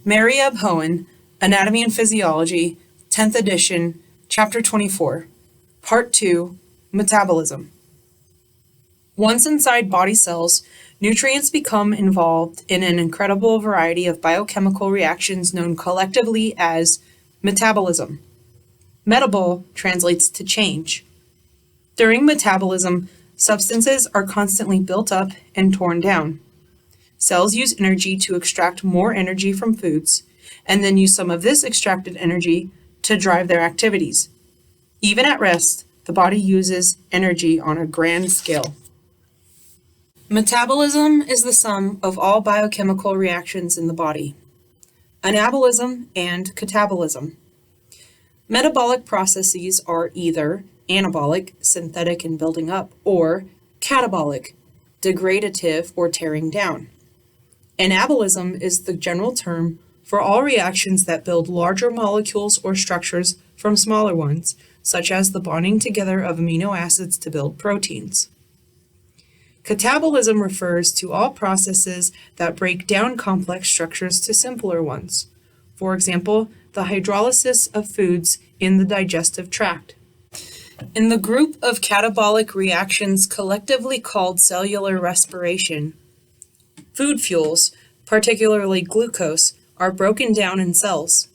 Marieb Hoehn, Anatomy and Physiology, 10th edition, Chapter 24, Part 2, Metabolism. Once inside body cells, nutrients become involved in an incredible variety of biochemical reactions known collectively as metabolism. Metabol translates to change. During metabolism, substances are constantly built up and torn down. Cells use energy to extract more energy from foods, and then use some of this extracted energy to drive their activities. Even at rest, the body uses energy on a grand scale. Metabolism is the sum of all biochemical reactions in the body. Anabolism and catabolism. Metabolic processes are either anabolic, synthetic and building up, or catabolic, degradative or tearing down. Anabolism is the general term for all reactions that build larger molecules or structures from smaller ones, such as the bonding together of amino acids to build proteins. Catabolism refers to all processes that break down complex structures to simpler ones. For example, the hydrolysis of foods in the digestive tract. In the group of catabolic reactions collectively called cellular respiration, food fuels, particularly glucose, are broken down in cells.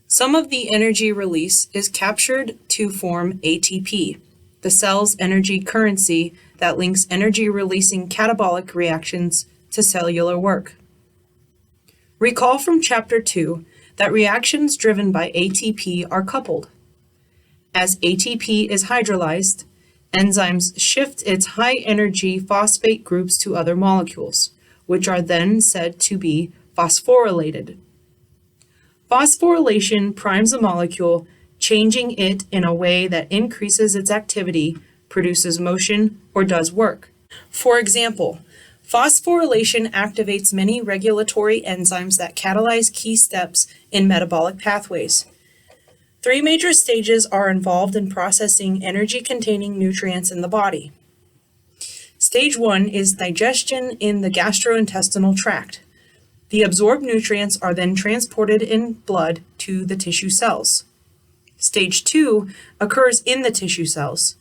Some of the energy release is captured to form ATP, the cell's energy currency that links energy-releasing catabolic reactions to cellular work. Recall from Chapter 2 that reactions driven by ATP are coupled. As ATP is hydrolyzed, enzymes shift its high-energy phosphate groups to other molecules, which are then said to be phosphorylated. Phosphorylation primes a molecule, changing it in a way that increases its activity, produces motion, or does work. For example, phosphorylation activates many regulatory enzymes that catalyze key steps in metabolic pathways. 3 major stages are involved in processing energy-containing nutrients in the body. Stage 1 is digestion in the gastrointestinal tract. The absorbed nutrients are then transported in blood to the tissue cells. Stage 2 occurs in the tissue cells.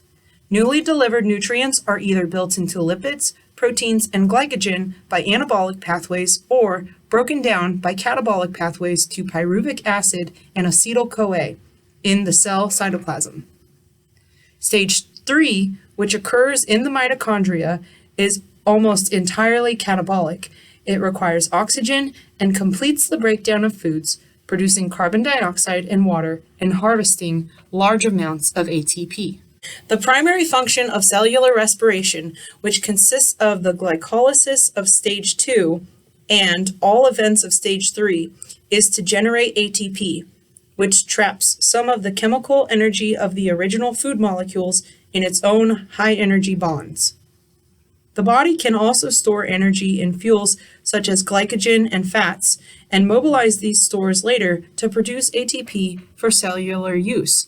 Newly delivered nutrients are either built into lipids, proteins, and glycogen by anabolic pathways or broken down by catabolic pathways to pyruvic acid and acetyl-CoA in the cell cytoplasm. Stage 3, which occurs in the mitochondria, is almost entirely catabolic. It requires oxygen and completes the breakdown of foods, producing carbon dioxide and water and harvesting large amounts of ATP. The primary function of cellular respiration, which consists of the glycolysis of stage 2 and all events of stage 3, is to generate ATP, which traps some of the chemical energy of the original food molecules in its own high-energy bonds. The body can also store energy in fuels such as glycogen and fats and mobilize these stores later to produce ATP for cellular use.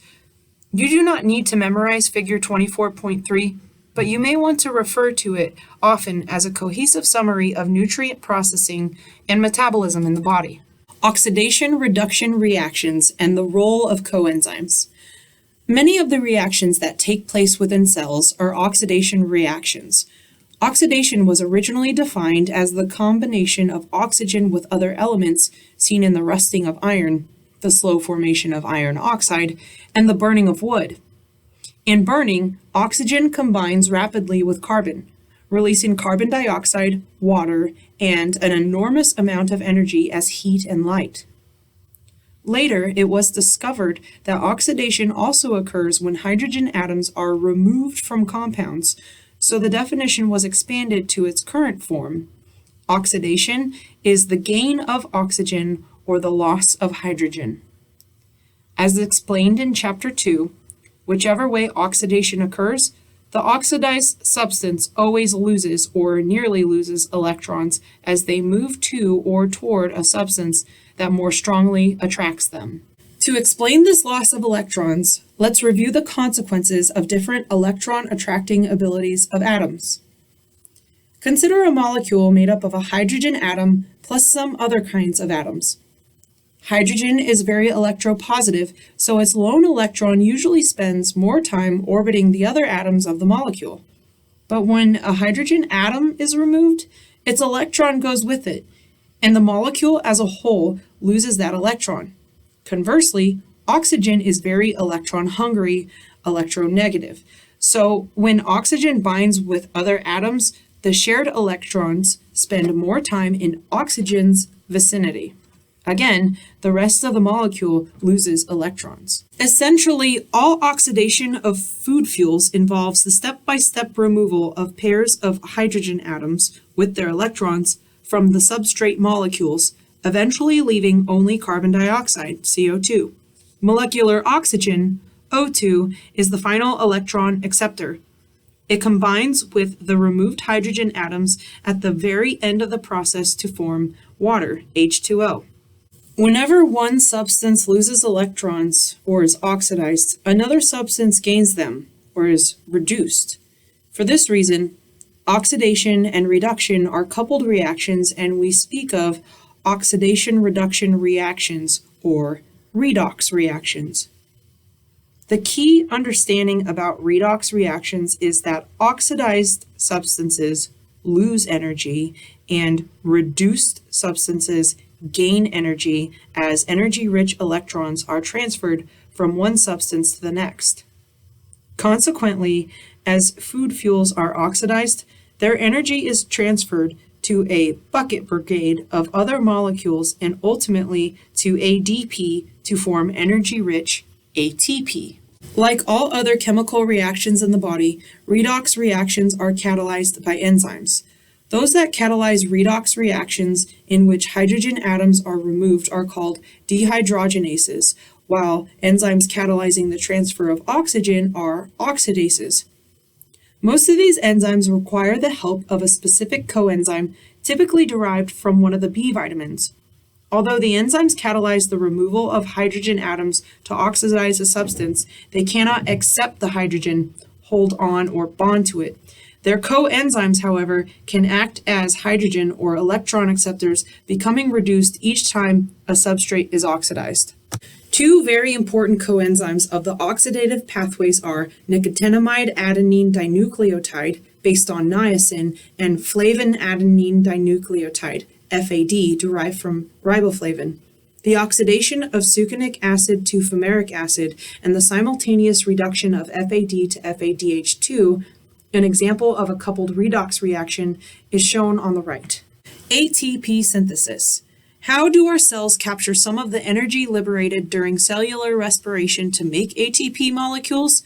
You do not need to memorize figure 24.3, but you may want to refer to it often as a cohesive summary of nutrient processing and metabolism in the body. Oxidation-reduction reactions and the role of coenzymes. Many of the reactions that take place within cells are oxidation reactions. Oxidation was originally defined as the combination of oxygen with other elements seen in the rusting of iron, the slow formation of iron oxide, and the burning of wood. In burning, oxygen combines rapidly with carbon, releasing carbon dioxide, water, and an enormous amount of energy as heat and light. Later, it was discovered that oxidation also occurs when hydrogen atoms are removed from compounds, so the definition was expanded to its current form. Oxidation is the gain of oxygen or the loss of hydrogen. As explained in Chapter 2, whichever way oxidation occurs, the oxidized substance always loses or nearly loses electrons as they move to or toward a substance that more strongly attracts them. To explain this loss of electrons, let's review the consequences of different electron-attracting abilities of atoms. Consider a molecule made up of a hydrogen atom plus some other kinds of atoms. Hydrogen is very electropositive, so its lone electron usually spends more time orbiting the other atoms of the molecule. But when a hydrogen atom is removed, its electron goes with it, and the molecule as a whole loses that electron. Conversely, oxygen is very electron-hungry, electronegative. So when oxygen binds with other atoms, the shared electrons spend more time in oxygen's vicinity. Again, the rest of the molecule loses electrons. Essentially, all oxidation of food fuels involves the step-by-step removal of pairs of hydrogen atoms with their electrons from the substrate molecules, eventually leaving only carbon dioxide, CO2. Molecular oxygen, O2, is the final electron acceptor. It combines with the removed hydrogen atoms at the very end of the process to form water, H2O. Whenever one substance loses electrons or is oxidized, another substance gains them or is reduced. For this reason, oxidation and reduction are coupled reactions, and we speak of oxidation-reduction reactions or redox reactions. The key understanding about redox reactions is that oxidized substances lose energy and reduced substances gain energy as energy-rich electrons are transferred from one substance to the next. Consequently, as food fuels are oxidized, their energy is transferred to a bucket brigade of other molecules and ultimately to ADP to form energy-rich ATP. Like all other chemical reactions in the body, redox reactions are catalyzed by enzymes. Those that catalyze redox reactions in which hydrogen atoms are removed are called dehydrogenases, while enzymes catalyzing the transfer of oxygen are oxidases. Most of these enzymes require the help of a specific coenzyme, typically derived from one of the B vitamins. Although the enzymes catalyze the removal of hydrogen atoms to oxidize a substance, they cannot accept the hydrogen, hold on, or bond to it. Their coenzymes, however, can act as hydrogen or electron acceptors, becoming reduced each time a substrate is oxidized. Two very important coenzymes of the oxidative pathways are nicotinamide adenine dinucleotide, based on niacin, and flavin adenine dinucleotide, FAD, derived from riboflavin. The oxidation of succinic acid to fumaric acid and the simultaneous reduction of FAD to FADH2, an example of a coupled redox reaction, is shown on the right. ATP synthesis. How do our cells capture some of the energy liberated during cellular respiration to make ATP molecules?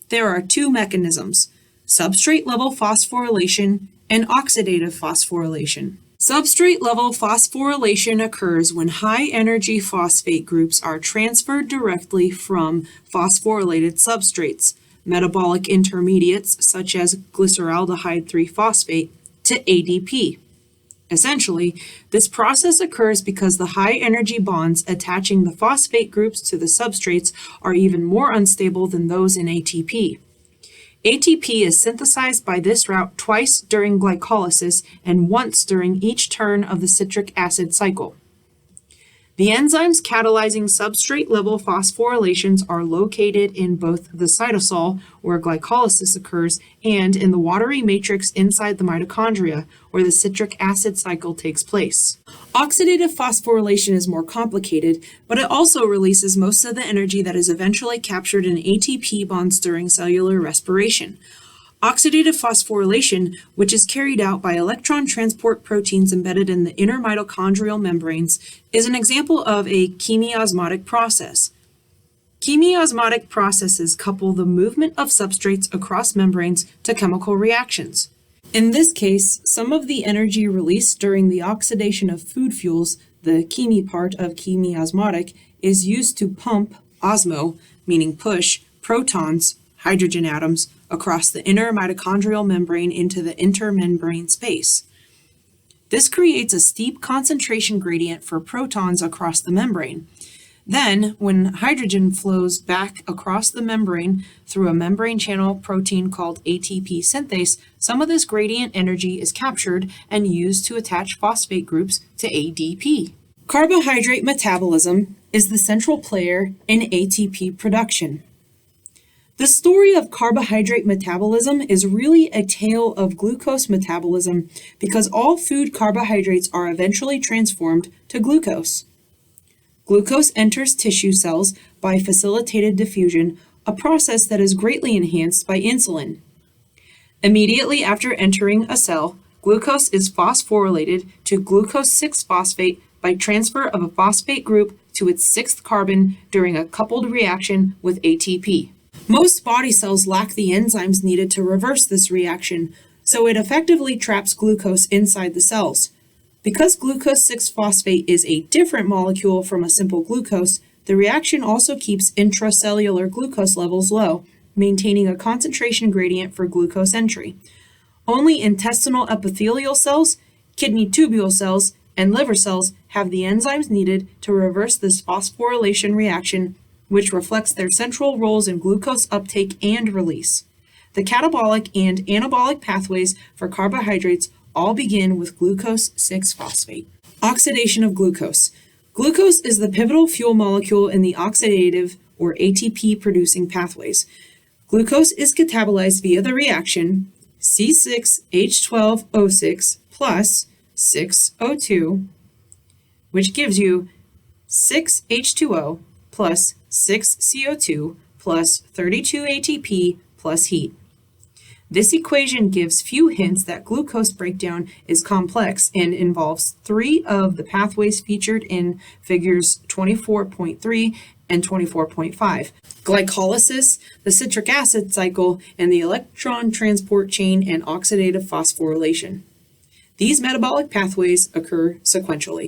There are two mechanisms: substrate-level phosphorylation and oxidative phosphorylation. Substrate-level phosphorylation occurs when high-energy phosphate groups are transferred directly from phosphorylated substrates, metabolic intermediates such as glyceraldehyde 3-phosphate, to ADP. Essentially, this process occurs because the high-energy bonds attaching the phosphate groups to the substrates are even more unstable than those in ATP. ATP is synthesized by this route twice during glycolysis and once during each turn of the citric acid cycle. The enzymes catalyzing substrate-level phosphorylations are located in both the cytosol, where glycolysis occurs, and in the watery matrix inside the mitochondria, where the citric acid cycle takes place. Oxidative phosphorylation is more complicated, but it also releases most of the energy that is eventually captured in ATP bonds during cellular respiration. Oxidative phosphorylation, which is carried out by electron transport proteins embedded in the inner mitochondrial membranes, is an example of a chemiosmotic process. Chemiosmotic processes couple the movement of substrates across membranes to chemical reactions. In this case, some of the energy released during the oxidation of food fuels, the chemi part of chemiosmotic, is used to pump, osmo, meaning push, protons, hydrogen atoms, across the inner mitochondrial membrane into the intermembrane space. This creates a steep concentration gradient for protons across the membrane. Then, when hydrogen flows back across the membrane through a membrane channel protein called ATP synthase, some of this gradient energy is captured and used to attach phosphate groups to ADP. Carbohydrate metabolism is the central player in ATP production. The story of carbohydrate metabolism is really a tale of glucose metabolism because all food carbohydrates are eventually transformed to glucose. Glucose enters tissue cells by facilitated diffusion, a process that is greatly enhanced by insulin. Immediately after entering a cell, glucose is phosphorylated to glucose 6-phosphate by transfer of a phosphate group to its 6th carbon during a coupled reaction with ATP. Most body cells lack the enzymes needed to reverse this reaction, so it effectively traps glucose inside the cells. Because glucose 6-phosphate is a different molecule from a simple glucose, the reaction also keeps intracellular glucose levels low, maintaining a concentration gradient for glucose entry. Only intestinal epithelial cells, kidney tubule cells, and liver cells have the enzymes needed to reverse this phosphorylation reaction, which reflects their central roles in glucose uptake and release. The catabolic and anabolic pathways for carbohydrates all begin with glucose 6-phosphate. Oxidation of glucose. Glucose is the pivotal fuel molecule in the oxidative or ATP producing pathways. Glucose is catabolized via the reaction C6H12O6 plus 6O2, which gives you 6H2O plus 6CO2 plus 32 ATP plus heat. This equation gives few hints that glucose breakdown is complex and involves 3 of the pathways featured in figures 24.3 and 24.5: glycolysis, the citric acid cycle, and the electron transport chain and oxidative phosphorylation. These metabolic pathways occur sequentially.